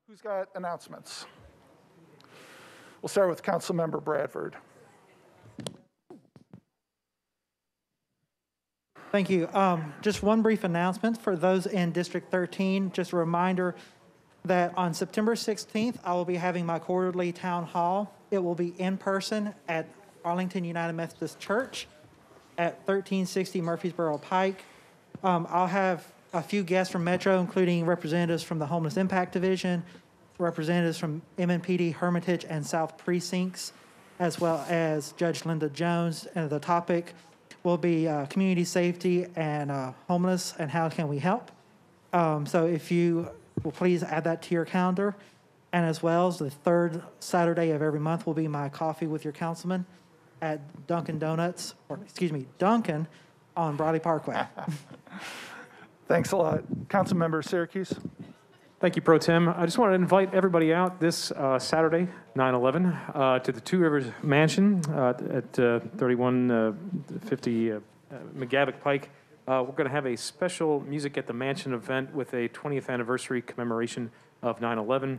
Who's got announcements? We'll start with Councilmember Bradford. Thank you. Just one brief announcement for those in District 13. Just a reminder that on September 16th, I will be having my quarterly town hall. It will be in person at Arlington United Methodist Church at 1360 Murfreesboro Pike. I'll have a few guests from Metro, including representatives from the Homeless Impact Division, representatives from MNPD Hermitage and South Precincts, as well as Judge Linda Jones. And the topic will be community safety and homeless and how can we help. So if you will please add that to your calendar. And as well as the third Saturday of every month will be my coffee with your councilman at Dunkin' Donuts, or excuse me, Dunkin' on Brodley Parkway. Thanks a lot. Councilmember Syracuse. Thank you, Pro Tem. I just wanted to invite everybody out this Saturday, 9/11, to the Two Rivers Mansion at 3150 McGavick Pike. We're going to have a special Music at the Mansion event with a 20th anniversary commemoration of 9/11,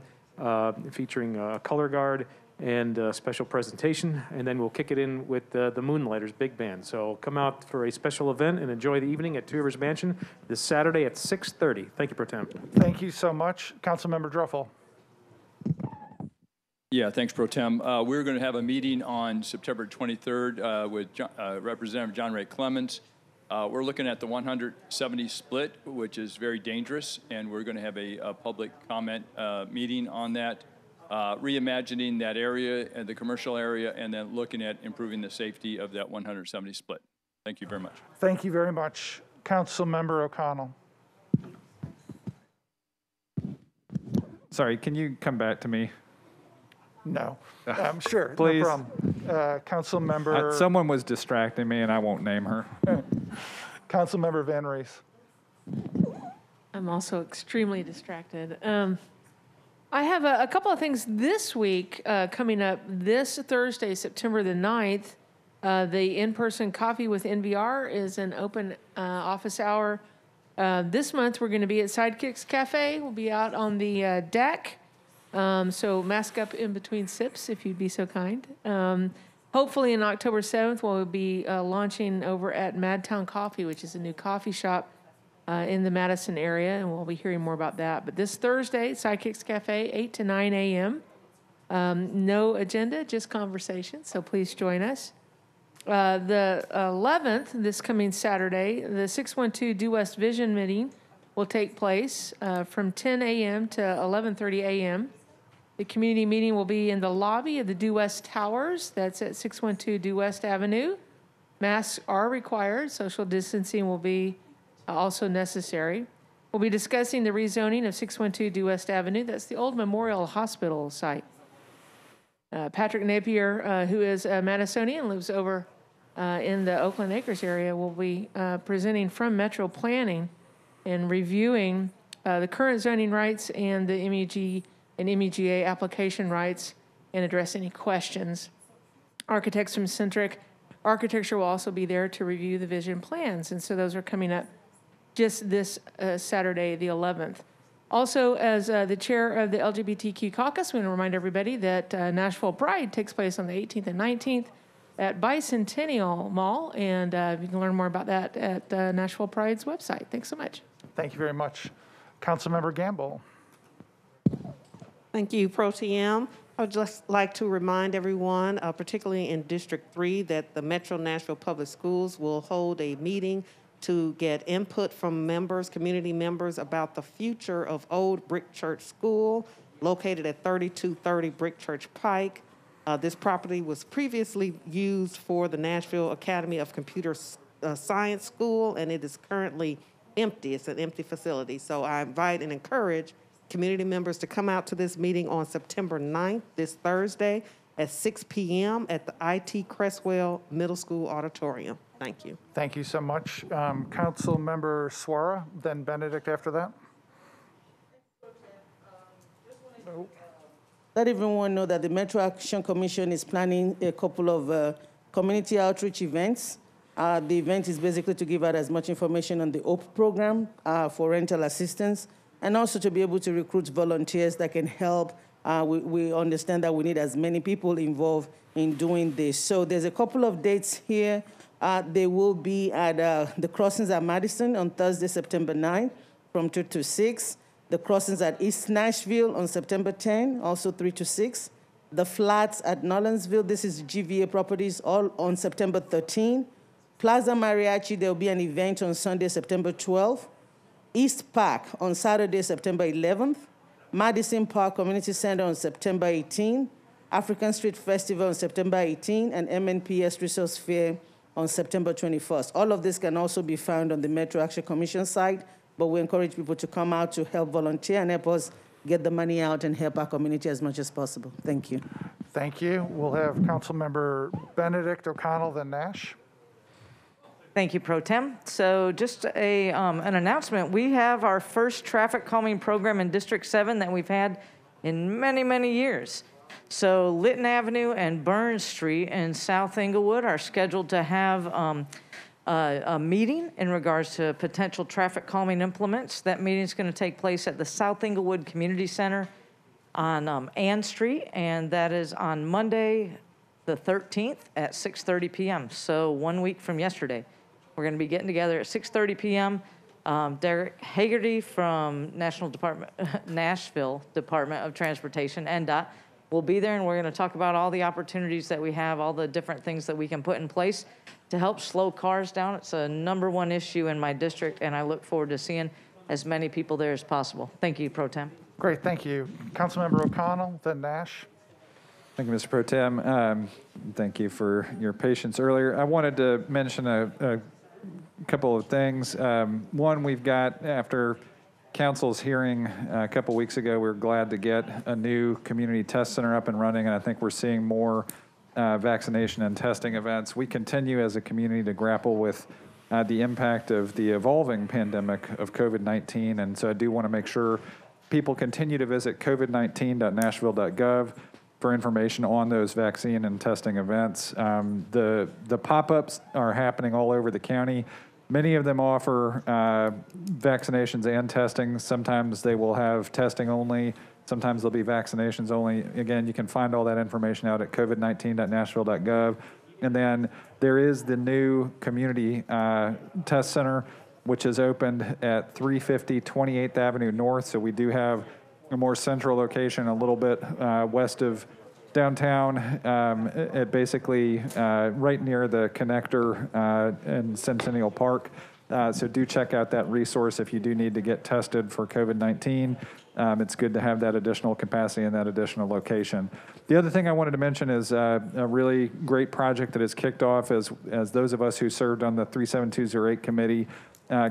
featuring a color guard and a special presentation, and then we'll kick it in with the Moonlighters Big Band. So come out for a special event and enjoy the evening at Two Rivers Mansion this Saturday at 6:30. Thank you, Pro Tem. Thank you so much. Councilmember Druffel. Yeah, thanks, Pro Tem. We're going to have a meeting on September 23rd with Representative John Ray Clements. We're looking at the 170 split, which is very dangerous, and we're going to have a public comment meeting on that. Reimagining that area and the commercial area, and then looking at improving the safety of that 170 split. Thank you very much. Thank you very much. Councilmember O'Connell. Sorry, can you come back to me? No. Sure, Please. No problem. Councilmember. Someone was distracting me, and I won't name her. Councilmember Van Rees. I'm also extremely distracted. I have a couple of things this week coming up. This Thursday, September the 9th, the in-person Coffee with NVR is an open office hour. This month, we're going to be at Sidekicks Cafe. We'll be out on the deck. So mask up in between sips, if you'd be so kind. Hopefully, on October 7th, we'll be launching over at Madtown Coffee, which is a new coffee shop in the Madison area, and we'll be hearing more about that. But this Thursday, Sidekicks Cafe, 8 to 9 a.m. No agenda, just conversation, so please join us. The 11th, this coming Saturday, the 612 Due West Vision meeting will take place from 10 a.m. to 11:30 a.m. The community meeting will be in the lobby of the Due West Towers. That's at 612 Due West Avenue. Masks are required. Social distancing will be also necessary. We'll be discussing the rezoning of 612 Due West Avenue. That's the old Memorial Hospital site. Patrick Napier, who is a Madisonian, lives over in the Oakland Acres area, will be presenting from Metro Planning and reviewing the current zoning rights and the MEG and MEGA application rights and address any questions. Architects from Centric Architecture will also be there to review the vision plans, and so those are coming up just this Saturday, the 11th. Also, as the chair of the LGBTQ caucus, we want to remind everybody that Nashville Pride takes place on the 18th and 19th at Bicentennial Mall, and you can learn more about that at Nashville Pride's website. Thanks so much. Thank you very much. Councilmember Gamble. Thank you, Pro Tem. I would just like to remind everyone, particularly in District 3, that the Metro Nashville Public Schools will hold a meeting to get input from members, community members, about the future of Old Brick Church School, located at 3230 Brick Church Pike. This property was previously used for the Nashville Academy of Computer Science School, and it is currently empty. It's an empty facility. So I invite and encourage community members to come out to this meeting on September 9th, this Thursday, at 6 p.m. at the IT Crestwell Middle School Auditorium. Thank you. Thank you so much. Councilmember Suara, then Benedict after that. Let everyone know that the Metro Action Commission is planning a couple of community outreach events. The event is basically to give out as much information on the OPE program for rental assistance, and also to be able to recruit volunteers that can help. We understand that we need as many people involved in doing this. So there's a couple of dates here. They will be at the crossings at Madison on Thursday, September 9th from 2 to 6. The crossings at East Nashville on September 10, also 3 to 6. The flats at Nolensville, this is GVA Properties, all on September 13. Plaza Mariachi, there will be an event on Sunday, September 12th. East Park on Saturday, September 11th. Madison Park Community Center on September 18. African Street Festival on September 18, and MNPS Resource Fair on September 21st. All of this can also be found on the Metro Action Commission site, but we encourage people to come out to help volunteer and help us get the money out and help our community as much as possible. Thank you. Thank you. We'll have Councilmember Benedict O'Connell, then Nash. Thank you, Pro Tem. So just an announcement. We have our first traffic calming program in District 7 that we've had in many, many years. So Lytton Avenue and Burns Street in South Englewood are scheduled to have a meeting in regards to potential traffic calming implements. That meeting is going to take place at the South Englewood Community Center on Ann Street, and that is on Monday, the 13th at 6:30 p.m. So 1 week from yesterday. We're going to be getting together at 6:30 p.m. Derek Hagerty from Nashville Department of Transportation, NDOT, will be there, and we're going to talk about all the opportunities that we have, all the different things that we can put in place to help slow cars down. It's a #1 issue in my district, and I look forward to seeing as many people there as possible. Thank you, Pro Tem. Great, thank you. Councilmember O'Connell, then Nash. Thank you, Mr. Pro Tem. Thank you for your patience earlier. I wanted to mention a couple of things. One, we've got, after Council's hearing a couple weeks ago, we were glad to get a new community test center up and running, and I think we're seeing more vaccination and testing events. We continue as a community to grapple with the impact of the evolving pandemic of COVID-19, and so I do want to make sure people continue to visit covid19.nashville.gov for information on those vaccine and testing events. The pop-ups are happening all over the county. Many of them offer vaccinations and testing. Sometimes they will have testing only. Sometimes they'll be vaccinations only. Again, you can find all that information out at covid19.nashville.gov. And then there is the new community test center, which is opened at 350 28th Avenue North. So we do have a more central location, a little bit west of downtown, at basically right near the connector in Centennial Park. So do check out that resource if you do need to get tested for COVID-19. It's good to have that additional capacity in that additional location. The other thing I wanted to mention is a really great project that has kicked off as those of us who served on the 37208 committee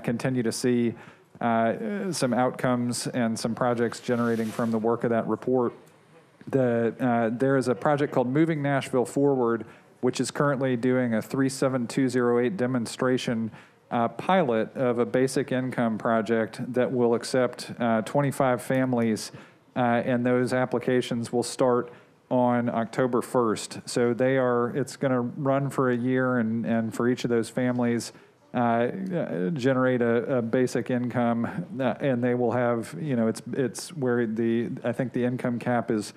continue to see some outcomes and some projects generating from the work of that report. There is a project called Moving Nashville Forward, which is currently doing a 37208 demonstration pilot of a basic income project that will accept 25 families, and those applications will start on October 1st. So it's going to run for a year, and for each of those families, generate a basic income, and they will have, it's where I think the income cap is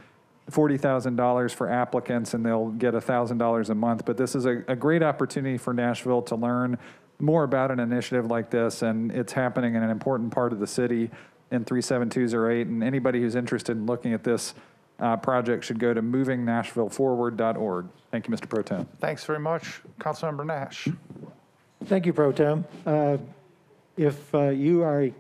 $40,000 for applicants, and they'll get $1,000 a month. But this is a great opportunity for Nashville to learn more about an initiative like this, and it's happening in an important part of the city in 37208. And anybody who's interested in looking at this project should go to movingnashvilleforward.org. Thank you, Mr. Pro Tem. Thanks very much. Councilmember Nash. Thank you, Pro Tem. If you are a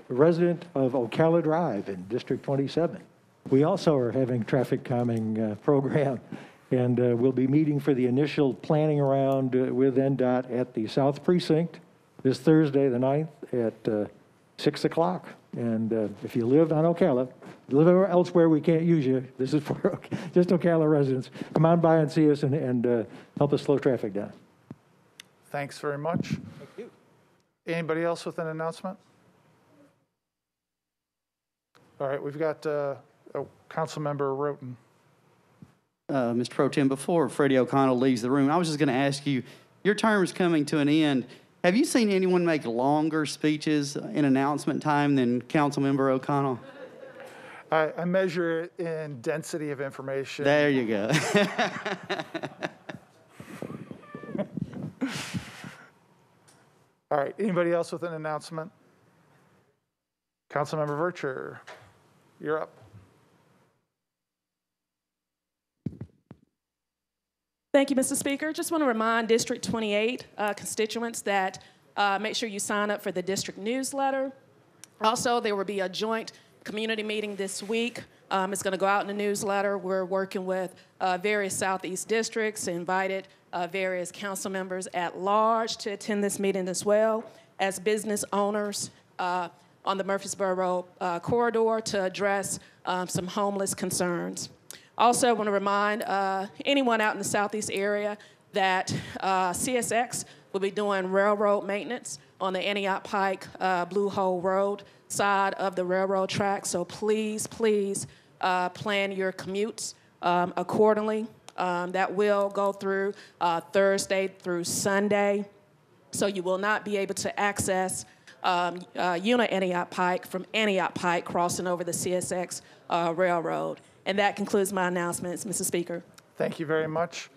resident of Ocala Drive in District 27, we also are having a traffic calming program, and we'll be meeting for the initial planning round with NDOT at the South Precinct this Thursday, the 9th, at 6 o'clock. And if you live on Ocala, live elsewhere, we can't use you. This is for just Ocala residents. Come on by and see us and help us slow traffic down. Thanks very much. Thank you. Anybody else with an announcement? All right, we've got Councilmember Roten. Mr. Pro Tem, before Freddie O'Connell leaves the room, I was just going to ask you, your term is coming to an end. Have you seen anyone make longer speeches in announcement time than Councilmember O'Connell? I measure it in density of information. There you go. All right, anybody else with an announcement? Councilmember Vercher, you're up. Thank you, Mr. Speaker. Just want to remind District 28 constituents that make sure you sign up for the district newsletter. Also, there will be a joint community meeting this week. It's going to go out in the newsletter. We're working with various Southeast districts, invited various council members at large to attend this meeting as well as business owners on the Murfreesboro Road corridor to address some homeless concerns. Also, I want to remind anyone out in the Southeast area that CSX will be doing railroad maintenance on the Antioch Pike Blue Hole Road side of the railroad track. So please, please plan your commutes accordingly. That will go through Thursday through Sunday. So you will not be able to access Una Antioch Pike from Antioch Pike crossing over the CSX railroad. And that concludes my announcements, Mr. Speaker. Thank you very much.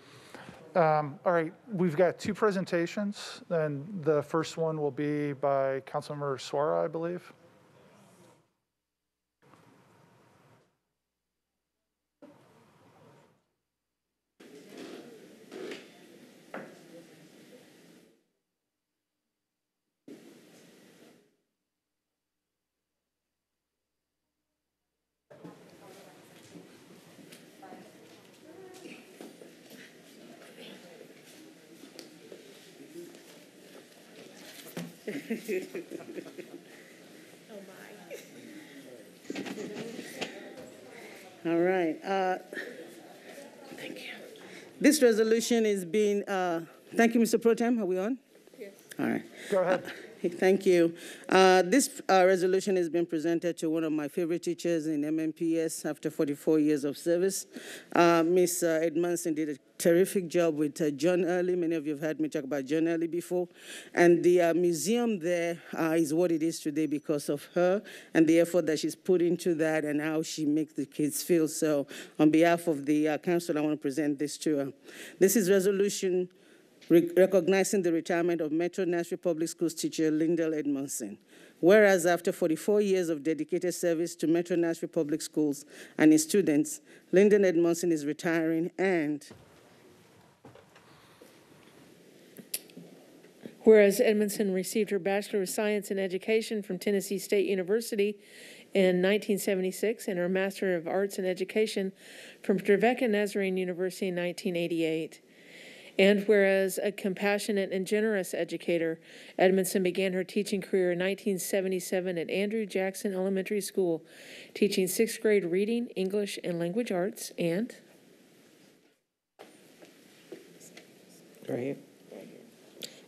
All right, we've got two presentations, and the first one will be by Councilmember Suara, I believe. All right. Thank you. This resolution is being, thank you, Mr. Pro Tem. Are we on? Yes. All right. Go ahead. Thank you. This resolution has been presented to one of my favorite teachers in MNPS after 44 years of service. Ms. Edmondson did a terrific job with John Early. Many of you have heard me talk about John Early before. And the museum there is what it is today because of her and the effort that she's put into that and how she makes the kids feel. So on behalf of the council, I want to present this to her. This is resolution recognizing the retirement of Metro Nashville Public Schools teacher Lyndall Edmondson. Whereas after 44 years of dedicated service to Metro Nashville Public Schools and its students, Lyndall Edmondson is retiring, and whereas Edmondson received her Bachelor of Science in Education from Tennessee State University in 1976 and her Master of Arts in Education from Trevecca Nazarene University in 1988. And whereas a compassionate and generous educator, Edmondson began her teaching career in 1977 at Andrew Jackson Elementary School, teaching 6th grade reading, English, and language arts, and Right.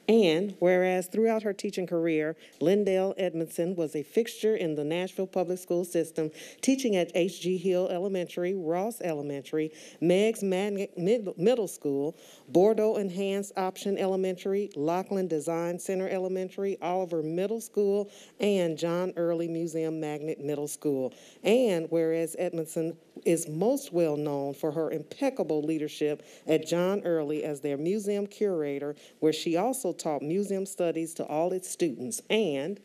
And whereas throughout her teaching career, Lyndall Edmondson was a fixture in the Nashville Public School system, teaching at H.G. Hill Elementary, Ross Elementary, Meigs Magnet Middle School, Bordeaux Enhanced Option Elementary, Lockland Design Center Elementary, Oliver Middle School, and John Early Museum Magnet Middle School. And whereas Edmondson is most well known for her impeccable leadership at John Early as their museum curator, where she also taught museum studies to all its students. And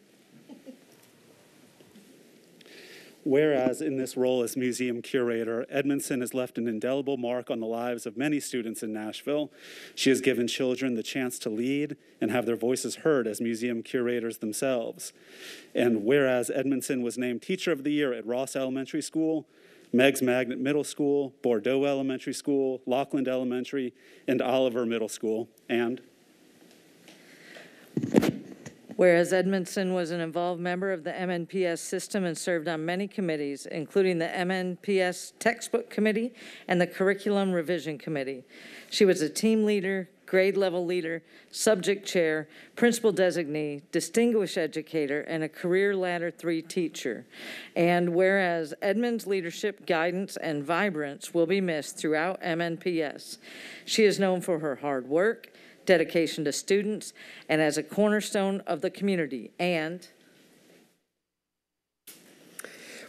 whereas in this role as museum curator, Edmondson has left an indelible mark on the lives of many students in Nashville. She has given children the chance to lead and have their voices heard as museum curators themselves. And whereas Edmondson was named Teacher of the Year at Ross Elementary School, Meigs Magnet Middle School, Bordeaux Elementary School, Lockland Elementary, and Oliver Middle School, and whereas Edmondson was an involved member of the MNPS system and served on many committees, including the MNPS Textbook Committee and the Curriculum Revision Committee. She was a team leader, grade level leader, subject chair, principal designee, distinguished educator, and a career ladder 3 teacher. And whereas Edmond's leadership, guidance, and vibrance will be missed throughout MNPS, she is known for her hard work, dedication to students, and as a cornerstone of the community. And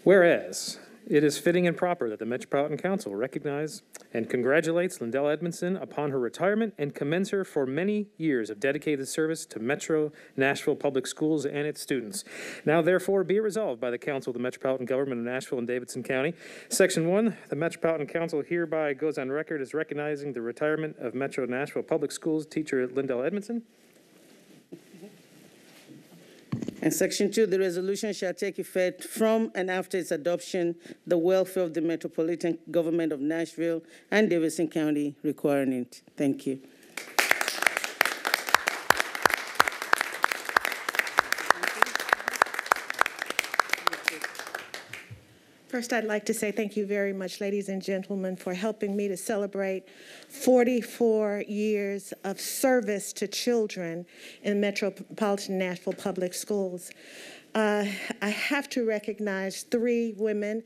whereas it is fitting and proper that the Metropolitan Council recognize and congratulates Lindell Edmondson upon her retirement and commends her for many years of dedicated service to Metro Nashville Public Schools and its students. Now, therefore, be it resolved by the Council of the Metropolitan Government of Nashville and Davidson County. Section 1, the Metropolitan Council hereby goes on record as recognizing the retirement of Metro Nashville Public Schools teacher Lindell Edmondson. And Section 2, the resolution shall take effect from and after its adoption, the welfare of the Metropolitan Government of Nashville and Davidson County requiring it. Thank you. First, I'd like to say thank you very much, ladies and gentlemen, for helping me to celebrate 44 years of service to children in Metropolitan Nashville Public Schools. I have to recognize 3 women,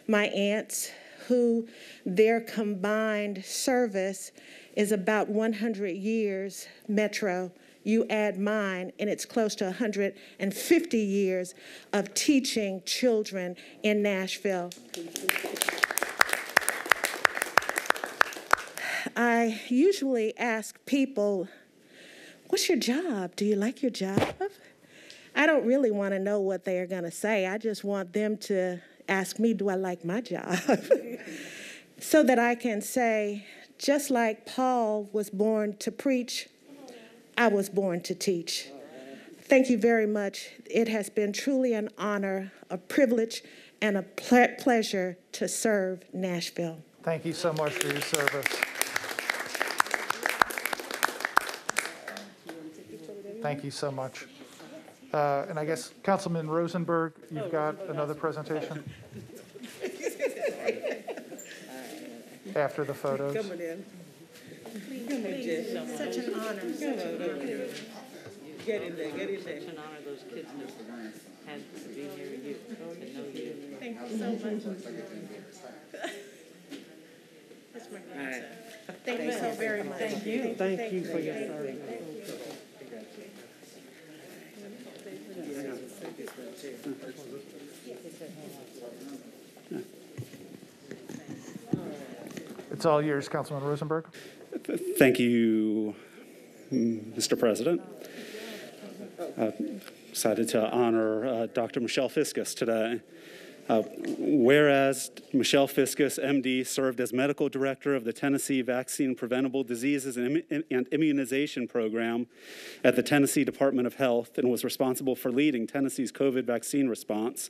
my aunts, who their combined service is about 100 years Metro. You add mine, and it's close to 150 years of teaching children in Nashville. I usually ask people, what's your job? Do you like your job? I don't really want to know what they are going to say. I just want them to ask me, do I like my job? So that I can say, just like Paul was born to preach, I was born to teach. Thank you very much. It has been truly an honor, a privilege, and a pleasure to serve Nashville. Thank you so much for your service. Thank you so much. And I guess, Councilman Rosenberg, you've got another presentation? After the photos. Please, such an honor. Get in there, get in there. Such an honor those kids had to be near you, to know you. Thank you so much. That's my grandson. Thank you so very much. Thank you. Thank you for your service. It's all yours, Councilman Rosenberg. Thank you, Mr. President. Decided to honor Dr. Michelle Fiscus today. Whereas Michelle Fiscus, MD, served as medical director of the Tennessee Vaccine Preventable Diseases and Immunization Program at the Tennessee Department of Health and was responsible for leading Tennessee's COVID vaccine response.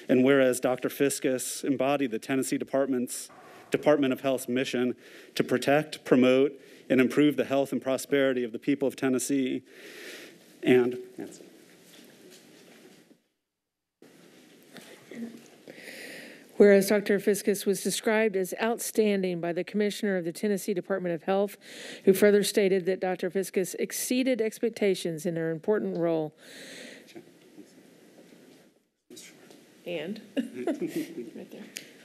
And whereas Dr. Fiscus embodied the Tennessee Department of Health's mission to protect, promote, and improve the health and prosperity of the people of Tennessee. And yes. Whereas Dr. Fiscus was described as outstanding by the Commissioner of the Tennessee Department of Health, who further stated that Dr. Fiscus exceeded expectations in her important role. And right there.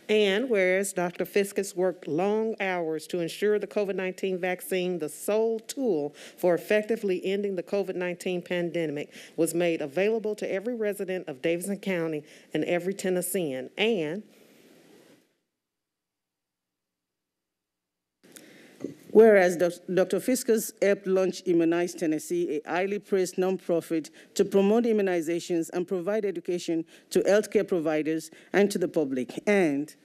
And whereas Dr. Fiscus worked long hours to ensure the COVID-19 vaccine, the sole tool for effectively ending the COVID-19 pandemic, was made available to every resident of Davidson County and every Tennessean. And whereas Dr. Fiscus helped launch Immunize Tennessee, a highly praised nonprofit to promote immunizations and provide education to healthcare providers and to the public. And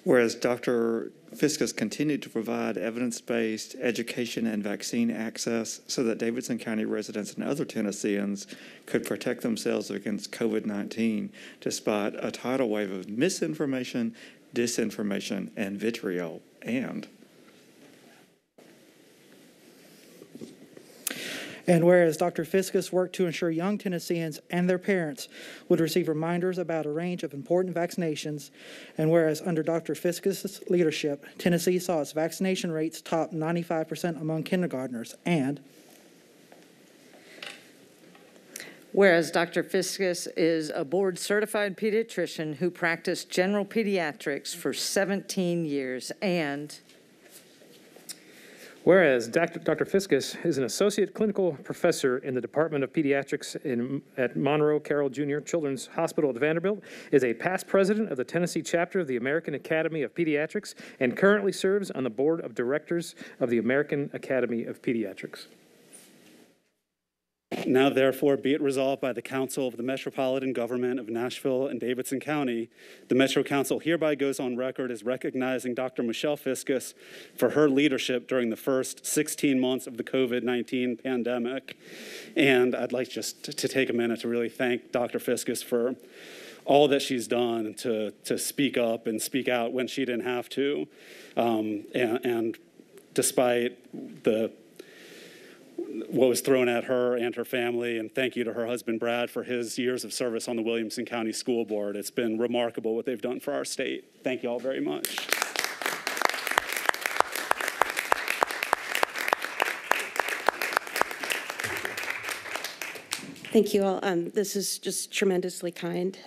whereas Dr. Fiscus continued to provide evidence-based education and vaccine access so that Davidson County residents and other Tennesseans could protect themselves against COVID-19 despite a tidal wave of misinformation, disinformation, and vitriol. And whereas Dr. Fiscus worked to ensure young Tennesseans and their parents would receive reminders about a range of important vaccinations, and whereas under Dr. Fiscus' leadership, Tennessee saw its vaccination rates top 95% among kindergartners. And whereas Dr. Fiscus is a board-certified pediatrician who practiced general pediatrics for 17 years. And Whereas Dr. Fiscus is an associate clinical professor in the Department of Pediatrics at Monroe Carroll Jr. Children's Hospital at Vanderbilt, is a past president of the Tennessee chapter of the American Academy of Pediatrics, and currently serves on the board of directors of the American Academy of Pediatrics. Now therefore be it resolved by the Council of the Metropolitan Government of Nashville and Davidson County, the Metro Council hereby goes on record as recognizing Dr. Michelle Fiscus for her leadership during the first 16 months of the COVID-19 pandemic. And I'd like just to take a minute to really thank Dr. Fiscus for all that she's done to speak up and speak out when she didn't have to. And despite what was thrown at her and her family, and thank you to her husband, Brad, for his years of service on the Williamson County School Board. It's been remarkable what they've done for our state. Thank you all very much. Thank you all. This is just tremendously kind.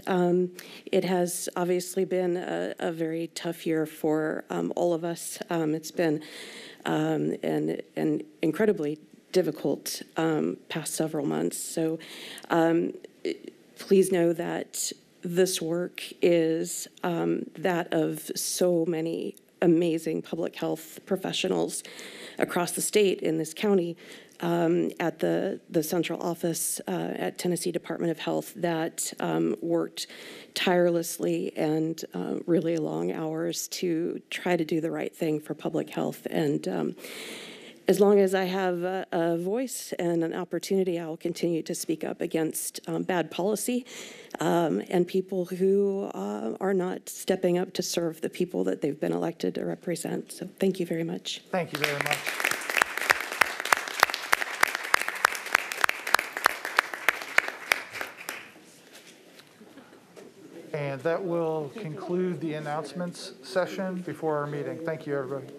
It has obviously been a very tough year for all of us. It's been an incredibly difficult past several months. So please know that this work is that of so many amazing public health professionals across the state in this county, at the central office at Tennessee Department of Health that worked tirelessly and really long hours to try to do the right thing for public health. And as long as I have a voice and an opportunity, I will continue to speak up against bad policy and people who are not stepping up to serve the people that they've been elected to represent. So thank you very much. Thank you very much. And that will conclude the announcements session before our meeting. Thank you, everybody.